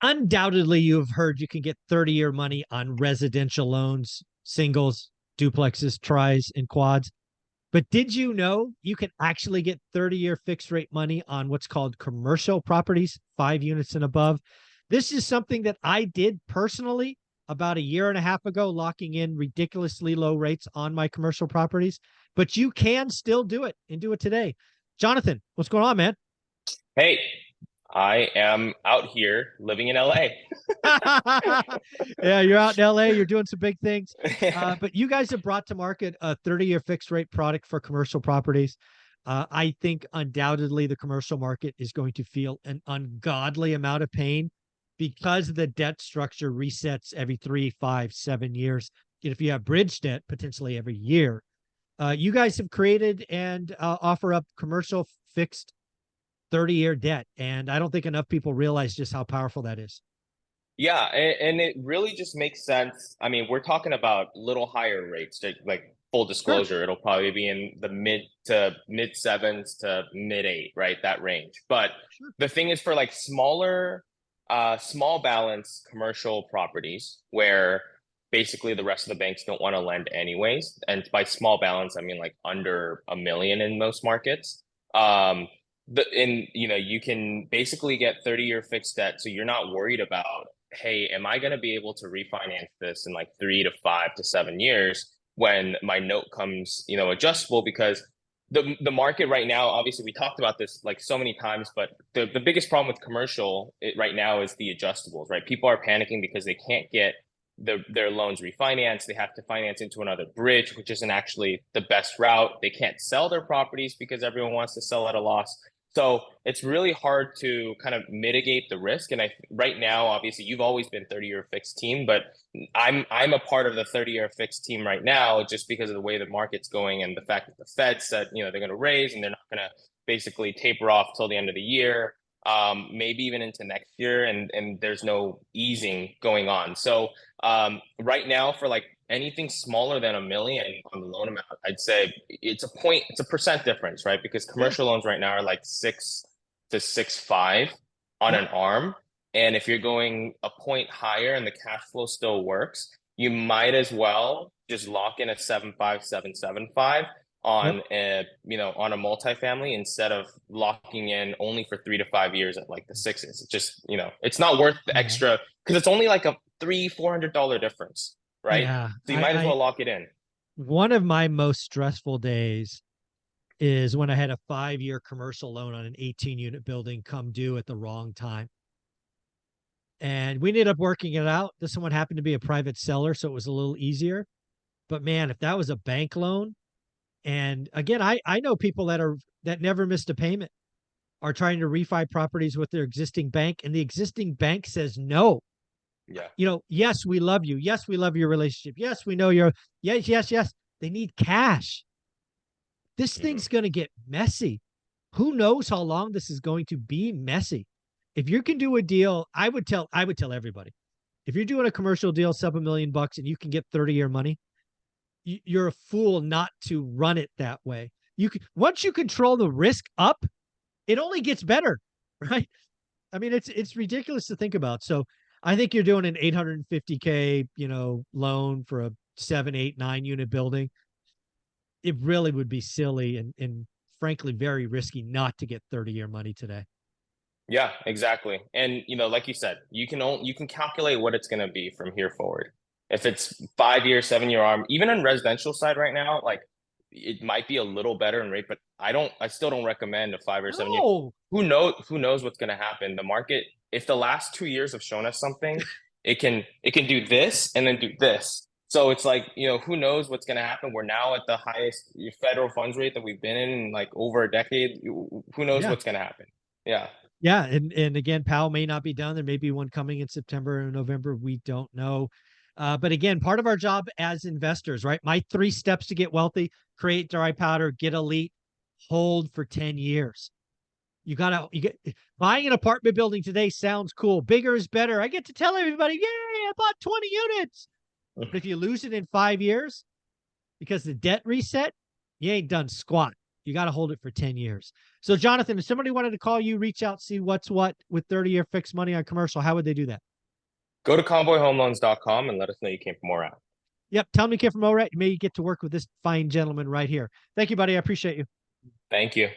undoubtedly you've heard you can get 30-year money on residential loans, singles, duplexes, tris, and quads. But did you know you can actually get 30-year fixed rate money on what's called commercial properties, 5 units and above? This is something that I did personally about a year and a half ago, locking in ridiculously low rates on my commercial properties. But you can still do it and do it today. Jonathan, what's going on, man? Hey, I am out here living in LA. Yeah, you're out in LA, you're doing some big things. But you guys have brought to market a 30-year fixed rate product for commercial properties. I think undoubtedly the commercial market is going to feel an ungodly amount of pain because the debt structure resets every 3, 5, 7 years. And if you have bridge debt, potentially every year. You guys have created and offer up commercial fixed 30-year debt. And I don't think enough people realize just how powerful that is. Yeah, and it really just makes sense. I mean, we're talking about little higher rates. Like full Sure. disclosure, it'll probably be in the mid sevens to mid eight, right? That range. But Sure. the thing is for like small balance commercial properties where basically the rest of the banks don't want to lend anyways. And by small balance, I mean like under 1 million in most markets. You can basically get 30-year fixed debt, so you're not worried about, hey, am I going to be able to refinance this in like 3 to 5 to 7 years when my note comes, adjustable? Because the market right now, obviously, we talked about this like so many times, but the biggest problem with commercial right now is the adjustables, right? People are panicking because they can't get their loans refinanced. They have to finance into another bridge, which isn't actually the best route. They can't sell their properties because everyone wants to sell at a loss. So it's really hard to kind of mitigate the risk. And right now, obviously, you've always been 30-year fixed team, but I'm a part of the 30-year fixed team right now just because of the way the market's going and the fact that the Fed said, they're going to raise and they're not going to basically taper off till the end of the year, maybe even into next year, and there's no easing going on. So right now, for like anything smaller than 1 million on the loan amount, I'd say it's a percent difference, right? Because Yeah. commercial loans right now are like 6 to 6.5 on Yep. an arm. And if you're going a point higher and the cash flow still works, you might as well just lock in a 7.5, 7.75 Yep. on a multifamily instead of locking in only for 3 to 5 years at like the sixes. It's just, it's not worth the Yeah. extra because it's only like a $300-$400 difference, right? Yeah. So you might as I well lock it in. one of my most stressful days is when I had a 5-year commercial loan on an 18-unit building come due at the wrong time. And we ended up working it out. This one happened to be a private seller, so it was a little easier. But man, if that was a bank loan, and again, I know people that never missed a payment are trying to refi properties with their existing bank, and the existing bank says no. Yeah. Yes, we love you. Yes, we love your relationship. Yes, we know you're, yes, yes, yes. They need cash. This Mhm. thing's going to get messy. Who knows how long this is going to be messy? If you can do a deal, I would tell everybody, if you're doing a commercial deal, sub $1 million, and you can get 30-year money, you're a fool not to run it that way. You can, once you control the risk up, it only gets better, right? I mean, it's ridiculous to think about. So I think you're doing an 850K, loan for a 7, 8, 9 unit building. It really would be silly and frankly very risky not to get 30-year money today. Yeah, exactly. And like you said, you can calculate what it's going to be from here forward. If it's 5 year, 7 year arm, even on residential side right now, like it might be a little better in rate, but I still don't recommend a 5 or 7 year. No. Who knows what's going to happen? The market, if the last 2 years have shown us something, it can do this and then do this. So it's like, who knows what's going to happen? We're now at the highest federal funds rate that we've been in like over a decade. Who knows Yeah. what's going to happen? Yeah. Yeah. And again, Powell may not be done. There may be one coming in September or November. We don't know. But again, part of our job as investors, right? My 3 steps to get wealthy: create dry powder, get elite, hold for 10 years. You get buying an apartment building today sounds cool. Bigger is better. I get to tell everybody, yay, I bought 20 units. But if you lose it in 5 years because the debt reset, you ain't done squat. You got to hold it for 10 years. So, Jonathan, if somebody wanted to call you, reach out, see what's what with 30-year fixed money on commercial, how would they do that? Go to convoyhomeloans.com and let us know you came from ORAT. Yep. Tell me you came from ORAT. You may get to work with this fine gentleman right here. Thank you, buddy. I appreciate you. Thank you.